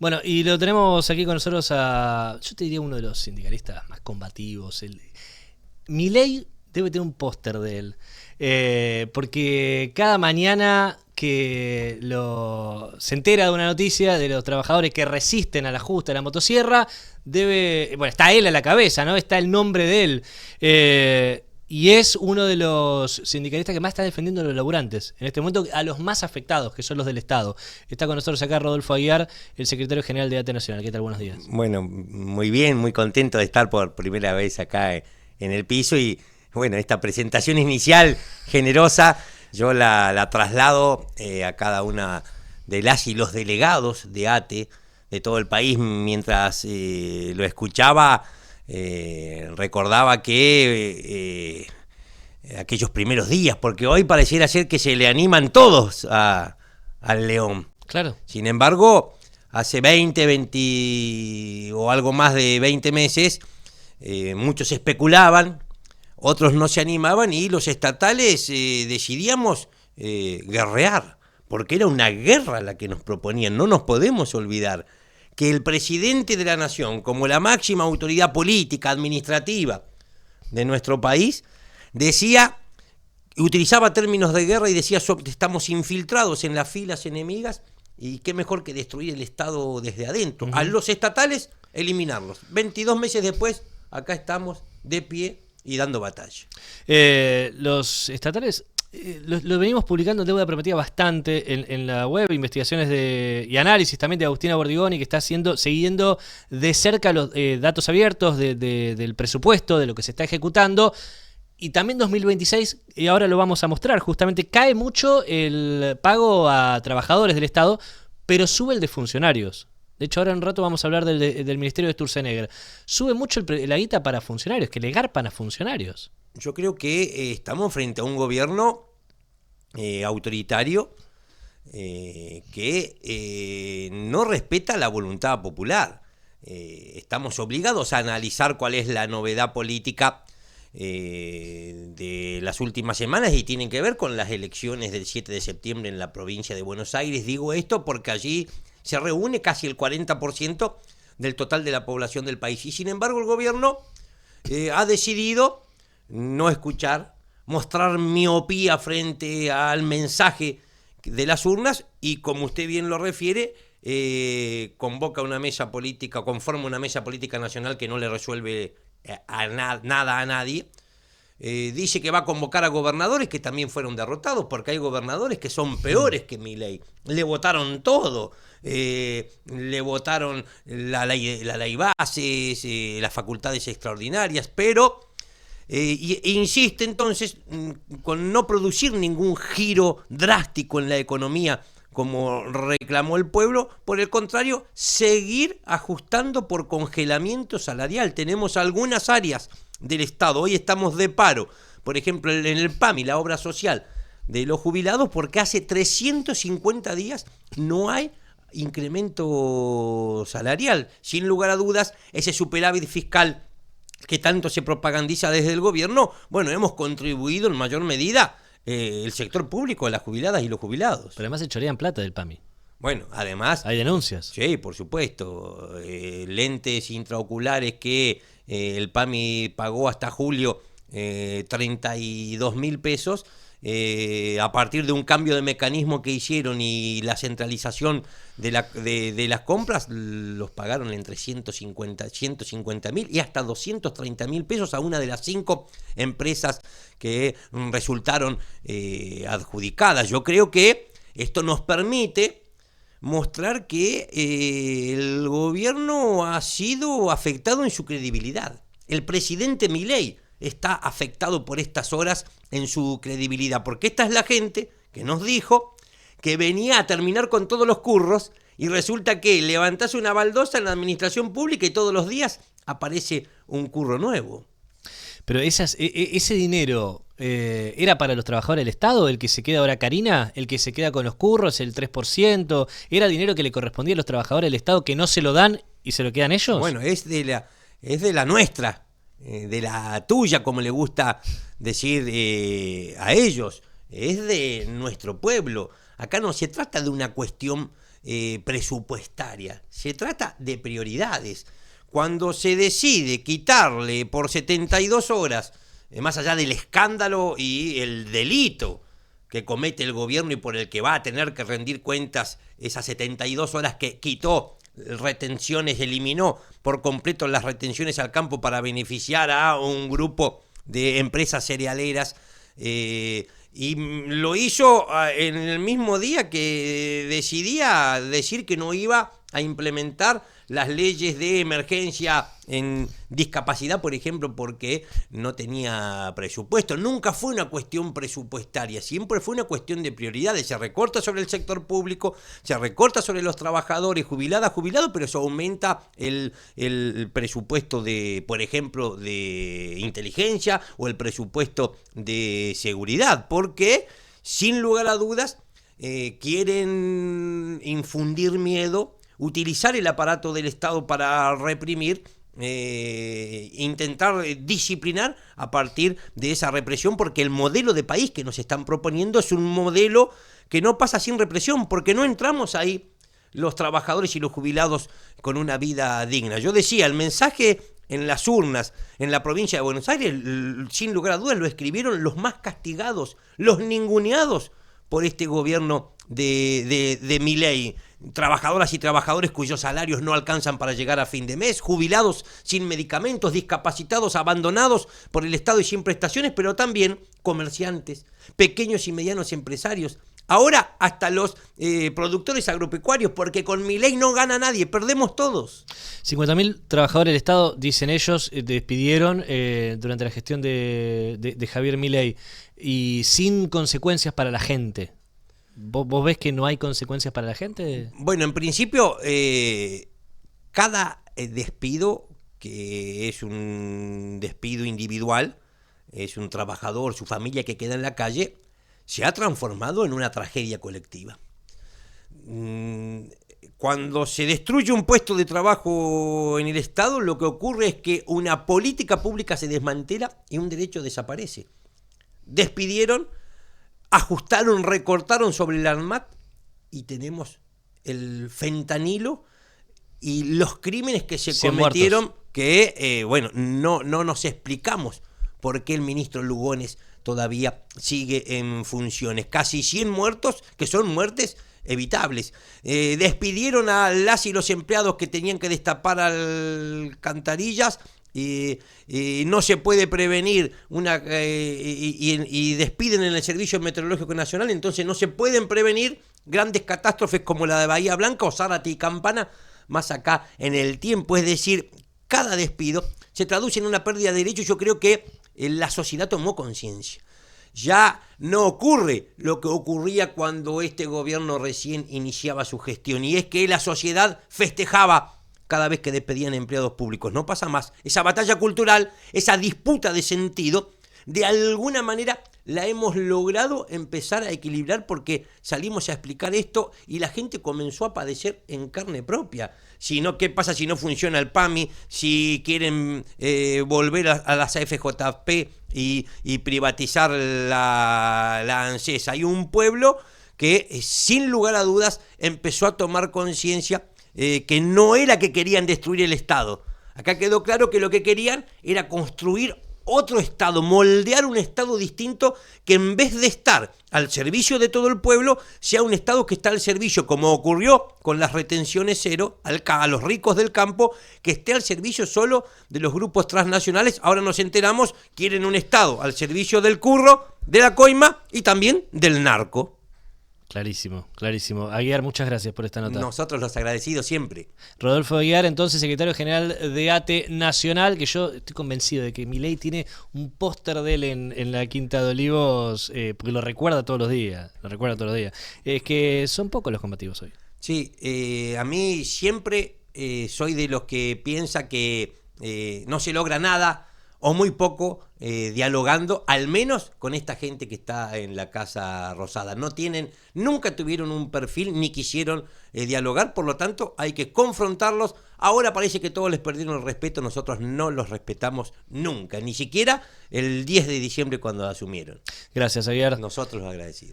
Bueno, y lo tenemos aquí con nosotros yo te diría uno de los sindicalistas más combativos. Milei debe tener un póster de él, porque cada mañana que se entera de una noticia de los trabajadores que resisten al ajuste de la motosierra, está él a la cabeza, ¿no? Está el nombre de él. Y es uno de los sindicalistas que más está defendiendo a los laburantes, en este momento a los más afectados, que son los del Estado. Está con nosotros acá Rodolfo Aguiar, el secretario general de ATE Nacional. ¿Qué tal? Buenos días. Bueno, muy bien, muy contento de estar por primera vez acá en el piso y bueno, esta presentación inicial generosa yo la traslado a cada una de las y los delegados de ATE de todo el país. Mientras lo escuchaba, recordaba que aquellos primeros días, porque hoy pareciera ser que se le animan todos al león. Claro. Sin embargo, hace 20 o algo más de 20 meses, muchos especulaban, otros no se animaban y los estatales decidíamos guerrear, porque era una guerra la que nos proponían. No nos podemos olvidar que el presidente de la nación, como la máxima autoridad política, administrativa de nuestro país, utilizaba términos de guerra y decía: estamos infiltrados en las filas enemigas y qué mejor que destruir el Estado desde adentro. A los estatales, eliminarlos. 22 meses después, acá estamos de pie y dando batalla. Los estatales lo venimos publicando en Deuda Prometida bastante en la web, investigaciones y análisis también de Agustina Bordigoni, que está siguiendo de cerca los datos abiertos del presupuesto, de lo que se está ejecutando. Y también 2026, y ahora lo vamos a mostrar, justamente cae mucho el pago a trabajadores del Estado, pero sube el de funcionarios. De hecho, ahora en un rato vamos a hablar del Ministerio de Sturzenegger. Sube mucho la guita para funcionarios, que le garpan a funcionarios. Yo creo que estamos frente a un gobierno autoritario que no respeta la voluntad popular. Estamos obligados a analizar cuál es la novedad política de las últimas semanas, y tienen que ver con las elecciones del 7 de septiembre en la provincia de Buenos Aires. Digo esto porque allí se reúne casi el 40% del total de la población del país, y sin embargo el gobierno ha decidido no escuchar, mostrar miopía frente al mensaje de las urnas, y como usted bien lo refiere, convoca una mesa política, conforma una mesa política nacional que no le resuelve nada a nadie. Dice que va a convocar a gobernadores que también fueron derrotados, porque hay gobernadores que son peores que Milei. Le votaron todo, le votaron la ley bases, las facultades extraordinarias, pero insiste entonces con no producir ningún giro drástico en la economía como reclamó el pueblo. Por el contrario, seguir ajustando por congelamiento salarial. Tenemos algunas áreas del Estado, hoy estamos de paro, por ejemplo en el PAMI, la obra social de los jubilados, porque hace 350 días no hay incremento salarial. Sin lugar a dudas, ese superávit fiscal que tanto se propagandiza desde el gobierno, bueno, hemos contribuido en mayor medida el sector público, las jubiladas y los jubilados. Pero además se chorean plata del PAMI. Bueno, además... Hay denuncias. Sí, por supuesto. Lentes intraoculares que el PAMI pagó hasta julio 32.000 pesos. A partir de un cambio de mecanismo que hicieron y la centralización de las compras, los pagaron entre 150.000 y hasta 230.000 pesos a una de las 5 empresas que resultaron adjudicadas. Yo creo que esto nos permite mostrar que el gobierno ha sido afectado en su credibilidad. El presidente Milei está afectado por estas horas en su credibilidad, porque esta es la gente que nos dijo que venía a terminar con todos los curros, y resulta que levantás una baldosa en la administración pública y todos los días aparece un curro nuevo. Pero ese dinero era para los trabajadores del Estado, el que se queda ahora Karina, el que se queda con los curros, el 3%, ¿era dinero que le correspondía a los trabajadores del Estado que no se lo dan y se lo quedan ellos? Bueno, es de la nuestra, de la tuya, como le gusta decir a ellos, es de nuestro pueblo. Acá no se trata de una cuestión presupuestaria, se trata de prioridades. Cuando se decide quitarle por 72 horas, más allá del escándalo y el delito que comete el gobierno y por el que va a tener que rendir cuentas, esas 72 horas que quitó retenciones, eliminó por completo las retenciones al campo para beneficiar a un grupo de empresas cerealeras, y lo hizo en el mismo día que decidía decir que no iba a implementar las leyes de emergencia en discapacidad, por ejemplo, porque no tenía presupuesto. Nunca fue una cuestión presupuestaria, siempre fue una cuestión de prioridades. Se recorta sobre el sector público, se recorta sobre los trabajadores, jubiladas, jubilados, pero se aumenta el presupuesto de, por ejemplo, de inteligencia o el presupuesto de seguridad, porque sin lugar a dudas quieren infundir miedo, utilizar el aparato del Estado para reprimir, intentar disciplinar a partir de esa represión, porque el modelo de país que nos están proponiendo es un modelo que no pasa sin represión, porque no entramos ahí los trabajadores y los jubilados con una vida digna. Yo decía, el mensaje en las urnas en la provincia de Buenos Aires, sin lugar a dudas, lo escribieron los más castigados, los ninguneados por este gobierno de Milei. Trabajadoras y trabajadores cuyos salarios no alcanzan para llegar a fin de mes, jubilados sin medicamentos, discapacitados, abandonados por el Estado y sin prestaciones, pero también comerciantes, pequeños y medianos empresarios. Ahora hasta los productores agropecuarios, porque con Milei no gana nadie, perdemos todos. 50.000 trabajadores del Estado, dicen ellos, despidieron durante la gestión de Javier Milei, y sin consecuencias para la gente. ¿Vos ves que no hay consecuencias para la gente? Bueno, en principio, cada despido, que es un despido individual, es un trabajador, su familia que queda en la calle, se ha transformado en una tragedia colectiva. Cuando se destruye un puesto de trabajo en el Estado, lo que ocurre es que una política pública se desmantela y un derecho desaparece. Despidieron, ajustaron, recortaron sobre el ANMAT y tenemos el fentanilo y los crímenes que se cometieron muertos. Que, bueno, no nos explicamos por qué el ministro Lugones todavía sigue en funciones. Casi 100 muertos, que son muertes evitables. Despidieron a las y los empleados que tenían que destapar alcantarillas. No se puede prevenir y despiden en el Servicio Meteorológico Nacional, entonces no se pueden prevenir grandes catástrofes como la de Bahía Blanca o Zárate y Campana más acá en el tiempo. Es decir, cada despido se traduce en una pérdida de derechos. Yo creo que la sociedad tomó conciencia. Ya no ocurre lo que ocurría cuando este gobierno recién iniciaba su gestión, y es que la sociedad festejaba cada vez que despedían empleados públicos. No pasa más. Esa batalla cultural, esa disputa de sentido, de alguna manera la hemos logrado empezar a equilibrar, porque salimos a explicar esto y la gente comenzó a padecer en carne propia. Si no, ¿qué pasa si no funciona el PAMI? Si quieren volver a las AFJP y privatizar la ANSES. Hay un pueblo que, sin lugar a dudas, empezó a tomar conciencia que no era que querían destruir el Estado. Acá quedó claro que lo que querían era construir otro Estado, moldear un Estado distinto, que en vez de estar al servicio de todo el pueblo, sea un Estado que está al servicio, como ocurrió con las retenciones cero, a los ricos del campo, que esté al servicio solo de los grupos transnacionales. Ahora nos enteramos, quieren un Estado al servicio del curro, de la coima y también del narco. Clarísimo, clarísimo. Aguiar, muchas gracias por esta nota. Nosotros los agradecidos siempre. Rodolfo Aguiar, entonces secretario general de ATE Nacional, que yo estoy convencido de que Milei tiene un póster de él en la Quinta de Olivos, porque lo recuerda todos los días. Es que son pocos los combativos hoy. Sí, a mí siempre soy de los que piensa que no se logra nada o muy poco dialogando, al menos con esta gente que está en la Casa Rosada. Nunca tuvieron un perfil ni quisieron dialogar, por lo tanto hay que confrontarlos. Ahora parece que todos les perdieron el respeto, nosotros no los respetamos nunca, ni siquiera el 10 de diciembre cuando asumieron. Gracias, Aguiar. Nosotros los agradecidos.